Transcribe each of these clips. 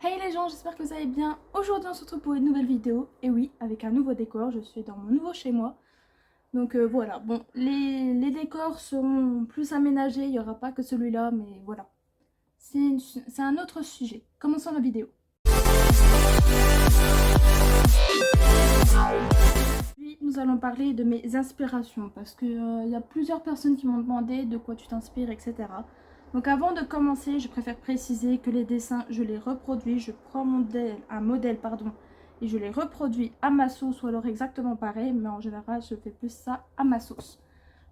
Hey les gens, j'espère que vous allez bien. Aujourd'hui on se retrouve pour une nouvelle vidéo. Et oui, avec un nouveau décor, je suis dans mon nouveau chez moi. Donc voilà, bon, les décors seront plus aménagés, il n'y aura pas que celui-là, mais voilà. C'est un autre sujet. Commençons la vidéo. Puis nous allons parler de mes inspirations, parce que y a plusieurs personnes qui m'ont demandé de quoi tu t'inspires, etc. Donc avant de commencer, je préfère préciser que les dessins, je les reproduis, je prends un modèle, pardon, et je les reproduis à ma sauce, ou alors exactement pareil, mais en général, je fais plus ça à ma sauce.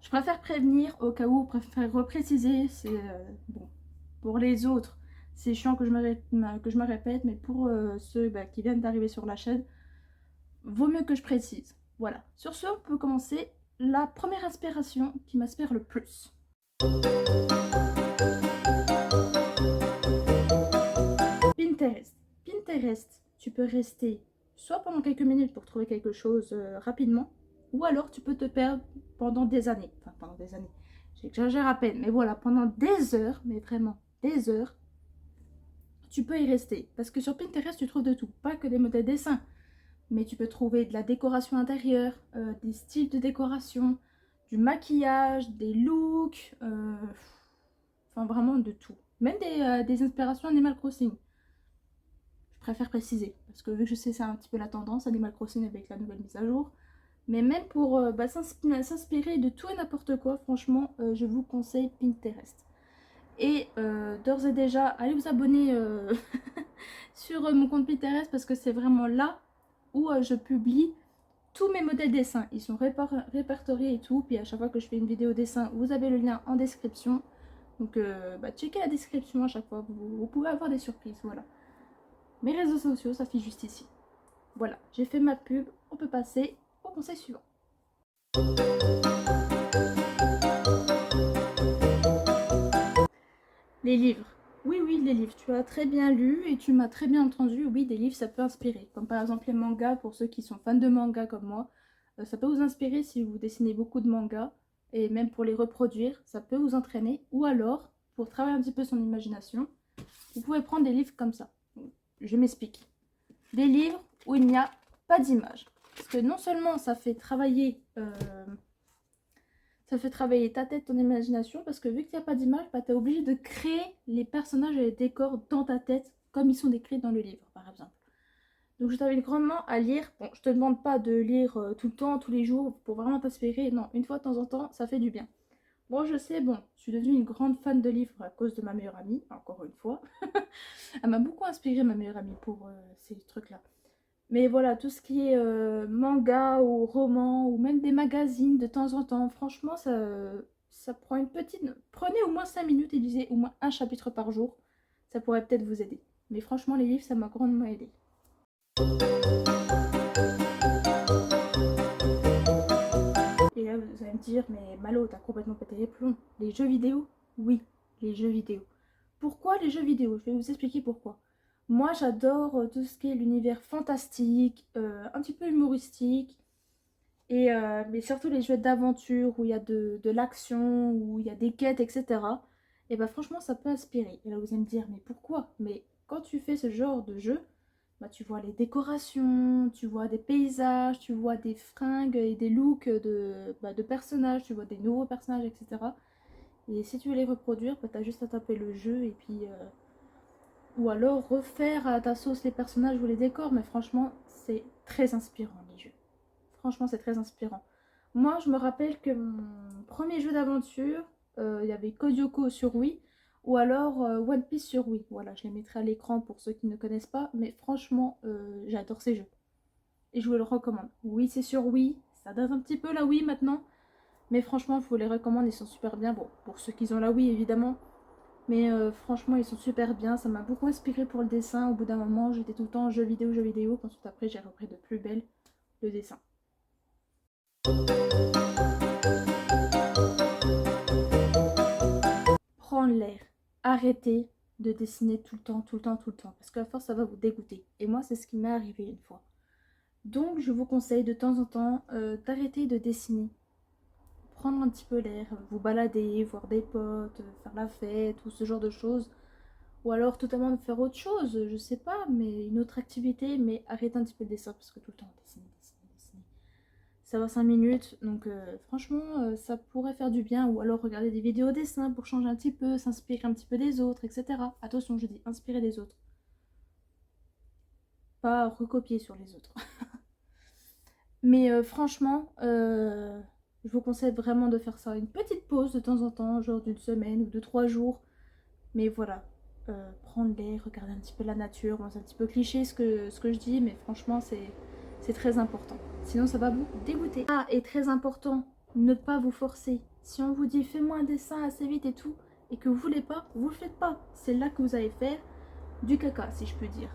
Je préfère prévenir, au cas où, je préfère repréciser, c'est bon, pour les autres, c'est chiant que je me répète, mais pour ceux qui viennent d'arriver sur la chaîne, vaut mieux que je précise. Voilà. Sur ce, on peut commencer la première inspiration qui m'inspire le plus. Pinterest. Pinterest, tu peux rester soit pendant quelques minutes pour trouver quelque chose rapidement, ou alors tu peux te perdre pendant des années. Enfin, pendant des années. J'exagère à peine, mais voilà, pendant des heures, mais vraiment des heures, tu peux y rester. Parce que sur Pinterest, tu trouves de tout, pas que des modèles dessins. Mais tu peux trouver de la décoration intérieure, des styles de décoration, du maquillage, des looks, enfin vraiment de tout. Même des inspirations Animal Crossing. Je préfère préciser, parce que vu que je sais c'est un petit peu la tendance Animal Crossing avec la nouvelle mise à jour. Mais même pour s'inspirer de tout et n'importe quoi, franchement, je vous conseille Pinterest. Et d'ores et déjà, allez vous abonner sur mon compte Pinterest parce que c'est vraiment là où je publie tous mes modèles dessins. Ils sont répertoriés et tout. Puis à chaque fois que je fais une vidéo dessin, vous avez le lien en description. Donc checkez la description à chaque fois. Vous pouvez avoir des surprises. Voilà. Mes réseaux sociaux s'affichent juste ici. Voilà, j'ai fait ma pub. On peut passer au conseil suivant. Les livres. Oui, oui, les livres. Tu as très bien lu et tu m'as très bien entendu. Oui, des livres, ça peut inspirer. Comme par exemple les mangas, pour ceux qui sont fans de mangas comme moi. Ça peut vous inspirer si vous dessinez beaucoup de mangas. Et même pour les reproduire, ça peut vous entraîner. Ou alors, pour travailler un petit peu son imagination, vous pouvez prendre des livres comme ça. Je m'explique. Des livres où il n'y a pas d'image. Parce que non seulement ça fait travailler ta tête, ton imagination, parce que vu qu'il n'y a pas d'image, tu es obligé de créer les personnages et les décors dans ta tête, comme ils sont décrits dans le livre, par exemple. Donc je t'invite grandement à lire. Bon, je te demande pas de lire tout le temps, tous les jours, pour vraiment t'inspirer. Non, une fois de temps en temps, ça fait du bien. Bon, je sais, bon, je suis devenue une grande fan de livres à cause de ma meilleure amie, encore une fois. Elle m'a beaucoup inspiré, ma meilleure amie, pour ces trucs-là. Mais voilà, tout ce qui est manga ou roman ou même des magazines de temps en temps, franchement, ça prend une petite... Prenez au moins 5 minutes et lisez au moins un chapitre par jour. Ça pourrait peut-être vous aider. Mais franchement, les livres, ça m'a grandement aidé. Et là, vous allez me dire, mais Malo, t'as complètement pété les plombs. Les jeux vidéo? Oui, les jeux vidéo. Pourquoi les jeux vidéo? Je vais vous expliquer pourquoi. Moi, j'adore tout ce qui est l'univers fantastique, un petit peu humoristique. Mais surtout les jeux d'aventure où il y a de l'action, où il y a des quêtes, etc. Et bah franchement, ça peut inspirer. Et là, vous allez me dire, mais pourquoi? Mais quand tu fais ce genre de jeu, bah, tu vois les décorations, tu vois des paysages, tu vois des fringues et des looks de personnages, tu vois des nouveaux personnages, etc. Et si tu veux les reproduire, bah, t'as juste à taper le jeu et puis... ou alors refaire à ta sauce les personnages ou les décors. Mais franchement, c'est très inspirant les jeux. Franchement, c'est très inspirant. Moi, je me rappelle que mon premier jeu d'aventure, il y avait Code Lyoko sur Wii, ou alors One Piece sur Wii. Voilà, je les mettrai à l'écran pour ceux qui ne connaissent pas, mais franchement, j'adore ces jeux. Et je vous le recommande. Oui, c'est sur Wii, ça date un petit peu la Wii maintenant, mais franchement, je vous les recommande, ils sont super bien. Bon, pour ceux qui ont la Wii, évidemment, mais franchement, ils sont super bien. Ça m'a beaucoup inspiré pour le dessin. Au bout d'un moment, j'étais tout le temps jeux vidéo, jeux vidéo. Ensuite, après, j'ai repris de plus belle le dessin. Prendre l'air. Arrêtez de dessiner tout le temps, tout le temps, tout le temps. Parce qu'à force, ça va vous dégoûter. Et moi, c'est ce qui m'est arrivé une fois. Donc, je vous conseille de temps en temps d'arrêter de dessiner. Prendre un petit peu l'air, vous balader, voir des potes, faire la fête ou ce genre de choses. Ou alors totalement de faire autre chose, je sais pas, mais une autre activité, mais arrêtez un petit peu le dessin parce que tout le temps dessiner, dessiner, dessiner. Ça va 5 minutes, donc franchement ça pourrait faire du bien. Ou alors regarder des vidéos dessins pour changer un petit peu, s'inspirer un petit peu des autres, etc. Attention, je dis inspirer des autres. Pas recopier sur les autres. Mais franchement, je vous conseille vraiment de faire ça. Une petite pause de temps en temps, genre d'une semaine ou de 3 jours. Mais voilà, prendre l'air, regarder un petit peu la nature. Bon, c'est un petit peu cliché ce que je dis, mais franchement, c'est très important. Sinon, ça va vous dégoûter. Ah, et très important, ne pas vous forcer. Si on vous dit fais-moi un dessin assez vite et tout, et que vous voulez pas, vous le faites pas. C'est là que vous allez faire du caca, si je peux dire.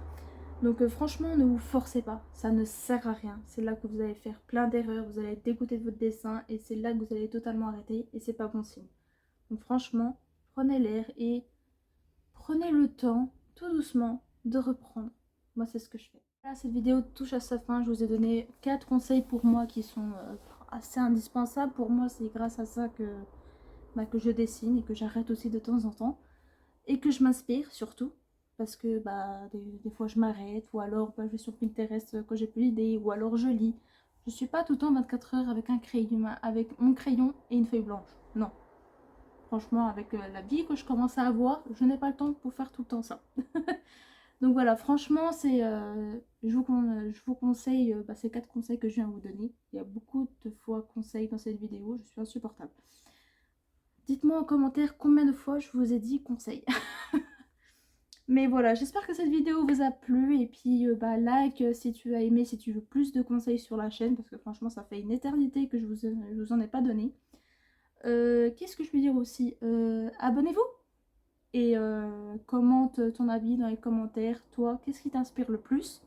Donc franchement, ne vous forcez pas, ça ne sert à rien. C'est là que vous allez faire plein d'erreurs, vous allez être dégoûté de votre dessin et c'est là que vous allez totalement arrêter et c'est pas bon signe. Donc franchement, prenez l'air et prenez le temps, tout doucement, de reprendre. Moi, c'est ce que je fais. Là, cette vidéo touche à sa fin. Je vous ai donné 4 conseils pour moi qui sont assez indispensables. Pour moi, c'est grâce à ça que je dessine et que j'arrête aussi de temps en temps. Et que je m'inspire surtout. Parce que des fois je m'arrête. Ou alors je vais sur Pinterest quand j'ai plus d'idées. Ou alors je lis. Je suis pas tout le temps 24 heures avec avec mon crayon et une feuille blanche. Non. Franchement, avec la vie que je commence à avoir, je n'ai pas le temps pour faire tout le temps ça. Donc voilà, franchement, je vous conseille ces 4 conseils que je viens de vous donner. Il y a beaucoup de fois conseils dans cette vidéo, je suis insupportable. Dites-moi en commentaire combien de fois je vous ai dit conseils. Mais voilà, j'espère que cette vidéo vous a plu. Et puis like si tu as aimé, si tu veux plus de conseils sur la chaîne. Parce que franchement, ça fait une éternité que je vous en ai pas donné. Qu'est-ce que je peux dire aussi, abonnez-vous et commente ton avis dans les commentaires. Toi, qu'est-ce qui t'inspire le plus?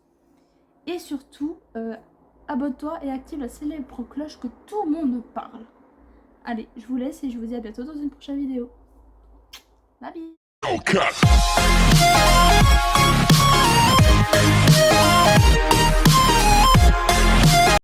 Et surtout, abonne-toi et active la célèbre cloche que tout le monde parle. Allez, je vous laisse et je vous dis à bientôt dans une prochaine vidéo. Bye bye.